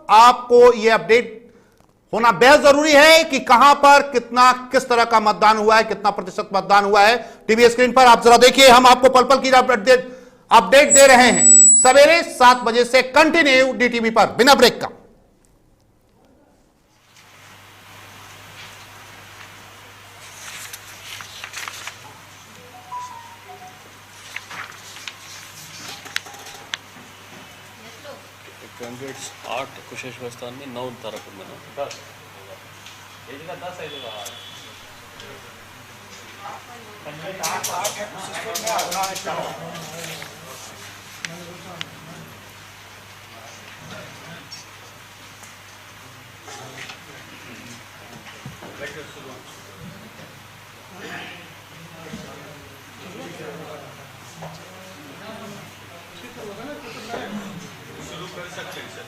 आपको यह अपडेट होना बेहद जरूरी है कि कहां पर कितना किस तरह का मतदान हुआ है, कितना प्रतिशत मतदान हुआ है। टीवी स्क्रीन पर आप जरा देखिए, हम आपको पल पल की अपडेट दे रहे हैं सवेरे 7 बजे से कंटिन्यू डीटीवी पर बिना ब्रेक का। कैंडिडेट्स 8 कुशेश्वर स्थान में, 9 तारापुर में, 10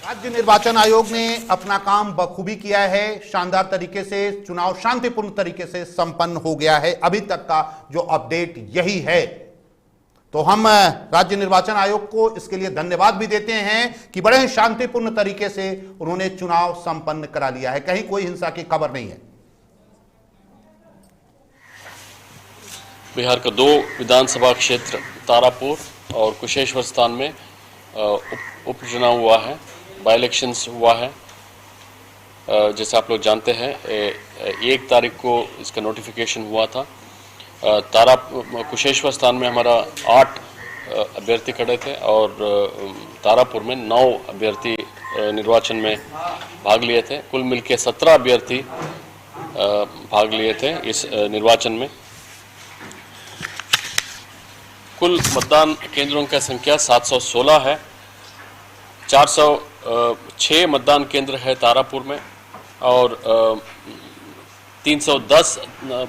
राज्य निर्वाचन आयोग ने अपना काम बखूबी किया है, शानदार तरीके से चुनाव शांतिपूर्ण तरीके से संपन्न हो गया है। अभी तक का जो अपडेट यही है, तो हम राज्य निर्वाचन आयोग को इसके लिए धन्यवाद भी देते हैं कि बड़े ही शांतिपूर्ण तरीके से उन्होंने चुनाव संपन्न करा लिया है, कहीं कोई हिंसा की खबर नहीं है। बिहार का 2 विधानसभा क्षेत्र तारापुर और कुशेश्वर स्थान में उपचुनाव हुआ है, बाई इलेक्शंस हुआ है। जैसे आप लोग जानते हैं 1 तारीख को इसका नोटिफिकेशन हुआ था। कुशेश्वर स्थान में हमारा 8 अभ्यर्थी खड़े थे और तारापुर में 9 अभ्यर्थी निर्वाचन में भाग लिए थे। कुल मिलके 17 अभ्यर्थी भाग लिए थे इस निर्वाचन में। कुल मतदान केंद्रों की संख्या 716 है। 406 मतदान केंद्र है तारापुर में और 310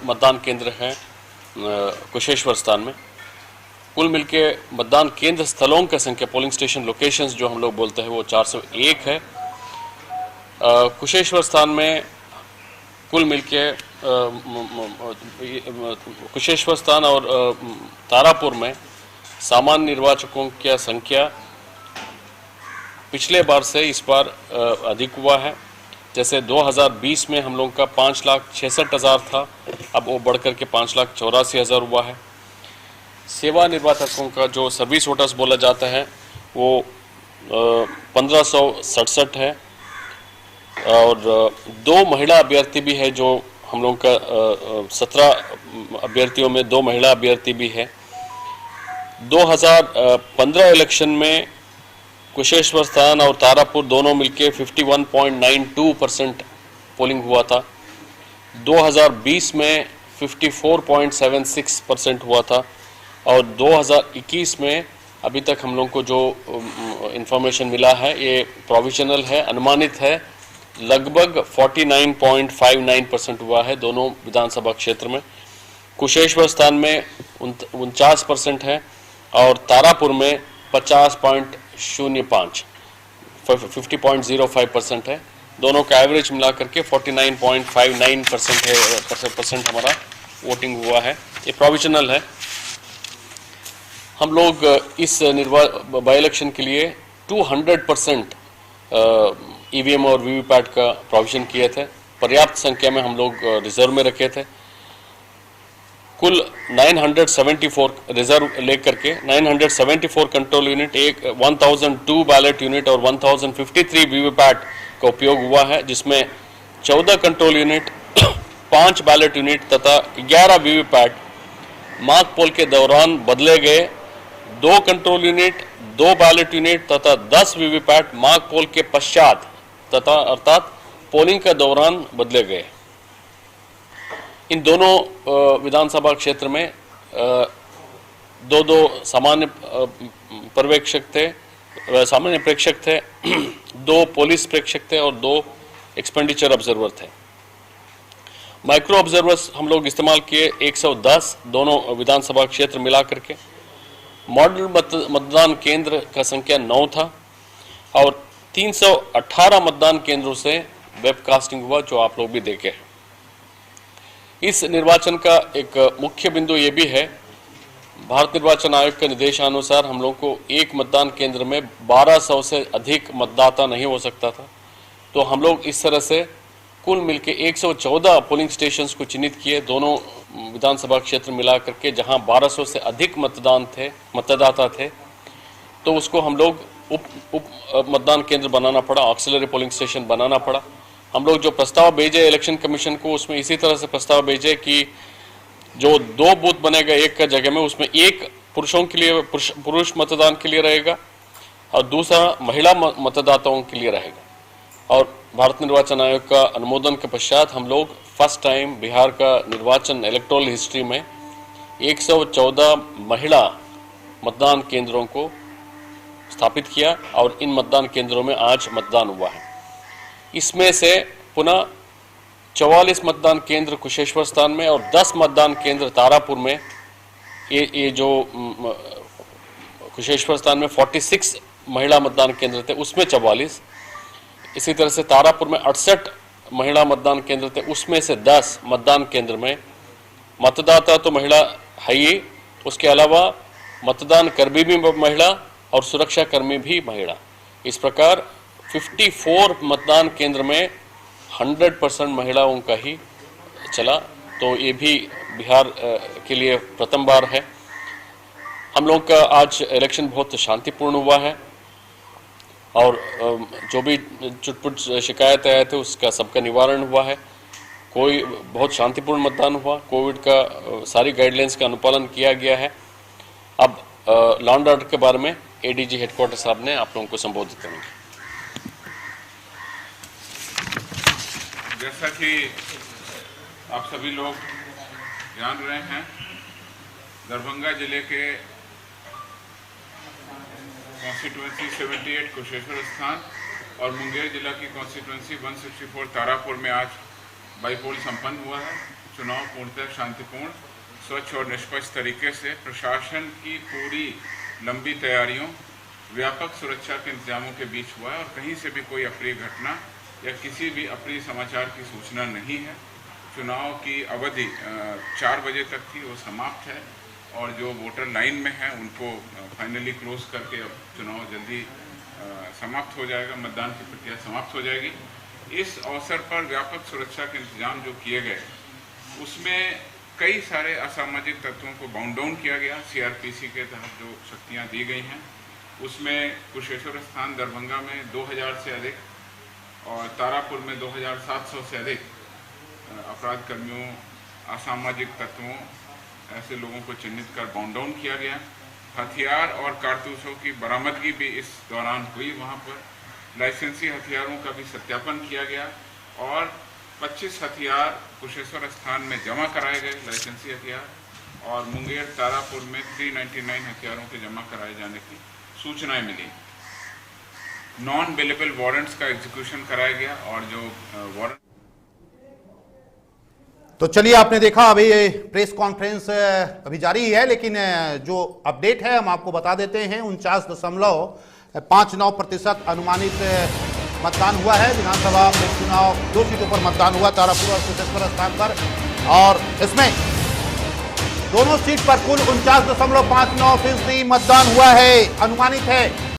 मतदान केंद्र है कुशेश्वर स्थान में। कुल मिलके मतदान केंद्र स्थलों की संख्या, पोलिंग स्टेशन लोकेशंस जो हम लोग बोलते हैं, वो 401 है। कुशेश्वर स्थान में कुल मिलके कुशेश्वर स्थान और तारापुर में सामान्य निर्वाचकों की संख्या पिछले बार से इस बार अधिक हुआ है। जैसे 2020 में हम लोगों का 5,66,000 था, अब वो बढ़कर के 5,84,000 हुआ है। सेवा निर्वाचकों का जो सर्विस वोटर्स बोला जाता है वो 1567 है और 2 महिला अभ्यर्थी भी है, जो हम लोगों का 17 अभ्यर्थियों में 2 महिला अभ्यर्थी भी है। 2015 इलेक्शन में कुशेश्वर स्थान और तारापुर दोनों मिलके 51.92% पोलिंग हुआ था। 2020 में 54.76% हुआ था और 2021 में अभी तक हम लोग को जो इंफॉर्मेशन मिला है, ये प्रोविजनल है, अनुमानित है, लगभग 49.59% हुआ है दोनों विधानसभा क्षेत्र में। कुशेश्वर स्थान में 49% है और तारापुर में 50.05% है। दोनों का एवरेज मिला करके 49.59% है, परसेंट हमारा वोटिंग हुआ है। ये प्रोविजनल है। हम लोग इस बाई इलेक्शन के लिए 200% ईवीएम और वीवीपैट का प्रोविजन किए थे। पर्याप्त संख्या में हम लोग रिजर्व में रखे थे। कुल 974 रिजर्व लेकर के 974 कंट्रोल यूनिट, 1002 बैलेट यूनिट और 1053 वीवीपैट का उपयोग हुआ है, जिसमें 14 कंट्रोल यूनिट, 5 बैलेट यूनिट तथा 11 वीवीपैट मॉक पोल के दौरान बदले गए। 2 कंट्रोल यूनिट, 2 बैलेट यूनिट तथा 10 वीवीपैट मॉक पोल के पश्चात तथा अर्थात पोलिंग के दौरान बदले गए। इन दोनों विधानसभा क्षेत्र में 2 सामान्य पर्यवेक्षक थे, सामान्य प्रेक्षक थे, 2 पुलिस प्रेक्षक थे और 2 एक्सपेंडिचर ऑब्जर्वर थे। माइक्रो ऑब्जर्वर्स हम लोग इस्तेमाल किए 110 दोनों विधानसभा क्षेत्र मिला करके। मॉडल मतदान केंद्र का संख्या 9 था और 318 मतदान केंद्रों से वेबकास्टिंग हुआ, जो आप लोग भी देखे। इस निर्वाचन का एक मुख्य बिंदु ये भी है, भारत निर्वाचन आयोग के निर्देशानुसार हम लोग को एक मतदान केंद्र में 1200 से अधिक मतदाता नहीं हो सकता था। तो हम लोग इस तरह से कुल मिलके 114 पोलिंग स्टेशंस को चिन्हित किए, दोनों विधानसभा क्षेत्र मिला करके, जहां 1200 से अधिक मतदाता थे, तो उसको हम लोग उप मतदान केंद्र बनाना पड़ा, ऑक्सिलरी पोलिंग स्टेशन बनाना पड़ा। हम लोग जो प्रस्ताव भेजे इलेक्शन कमीशन को, उसमें इसी तरह से प्रस्ताव भेजे कि जो 2 बूथ बनेगा एक का जगह में, उसमें एक पुरुषों के लिए पुरुष मतदान के लिए रहेगा और दूसरा महिला मतदाताओं के लिए रहेगा। और भारत निर्वाचन आयोग का अनुमोदन के पश्चात हम लोग फर्स्ट टाइम बिहार का निर्वाचन इलेक्टोरल हिस्ट्री में 114 महिला मतदान केंद्रों को स्थापित किया और इन मतदान केंद्रों में आज मतदान हुआ है। इसमें से पुनः 44 मतदान केंद्र कुशेश्वर स्थान में और 10 मतदान केंद्र तारापुर में। ये जो कुशेश्वर स्थान में 46 महिला मतदान केंद्र थे, उसमें 44। इसी तरह से तारापुर में 68 महिला मतदान केंद्र थे, उसमें से 10 मतदान केंद्र में मतदाता तो महिला है ही, उसके अलावा मतदान कर्मी भी महिला और सुरक्षा कर्मी भी महिला। इस प्रकार 54 मतदान केंद्र में 100% महिलाओं का ही चला। तो ये भी बिहार के लिए प्रथम बार है। हम लोग का आज इलेक्शन बहुत शांतिपूर्ण हुआ है और जो भी चुटपुट शिकायतें आए थे उसका सबका निवारण हुआ है। कोई बहुत शांतिपूर्ण मतदान हुआ, कोविड का सारी गाइडलाइंस का अनुपालन किया गया है। अब लॉ एंड ऑर्डर के बारे में एडीजी हेडक्वार्टर साहब ने आप लोगों को संबोधित करेंगे। जैसा कि आप सभी लोग जान रहे हैं, दरभंगा जिले के कॉन्स्टिट्यूंसी 78 कुशेश्वर स्थान और मुंगेर जिला की कॉन्स्टिट्यूंसी 164 तारापुर में आज बाईपोल संपन्न हुआ है। चुनाव पूर्णतः शांतिपूर्ण, स्वच्छ और निष्पक्ष तरीके से प्रशासन की पूरी लंबी तैयारियों, व्यापक सुरक्षा के इंतजामों के बीच हुआ है और कहीं से भी कोई अप्रिय घटना या किसी भी अप्रिय समाचार की सूचना नहीं है। चुनाव की अवधि 4 बजे तक थी, वो समाप्त है और जो वोटर लाइन में है उनको फाइनली क्लोज करके अब चुनाव जल्दी समाप्त हो जाएगा, मतदान की प्रक्रिया समाप्त हो जाएगी। इस अवसर पर व्यापक सुरक्षा के इंतजाम जो किए गए, उसमें कई सारे असामाजिक तत्वों को बाउंड डाउन किया गया। सीआरपीसी के तहत जो शक्तियाँ दी गई हैं, उसमें कुशेश्वर स्थान दरभंगा में 2000 से अधिक और तारापुर में 2700 से अधिक अपराध कर्मियों, असामाजिक तत्वों, ऐसे लोगों को चिन्हित कर बाउंड डाउन किया गया। हथियार और कारतूसों की बरामदगी भी इस दौरान हुई। वहाँ पर लाइसेंसी हथियारों का भी सत्यापन किया गया और 25 हथियार कुशेश्वर स्थान में जमा कराए गए, लाइसेंसी हथियार, और मुंगेर तारापुर में 399 हथियारों के जमा कराए जाने की सूचनाएं मिली। नॉन बेलेबल वारंट्स का एग्जीक्यूशन कराया गया और जो वारंट। तो चलिए, आपने देखा अभी प्रेस कॉन्फ्रेंस अभी जारी है, लेकिन जो अपडेट है हम आपको बता देते हैं। 49.59% अनुमानित मतदान हुआ है। विधानसभा में चुनाव 2 सीटों पर मतदान हुआ, तारापुर और कुशेश्वर स्थान पर, और इसमें दोनों सीट पर कुल 49.59% मतदान हुआ है। अनुमानित है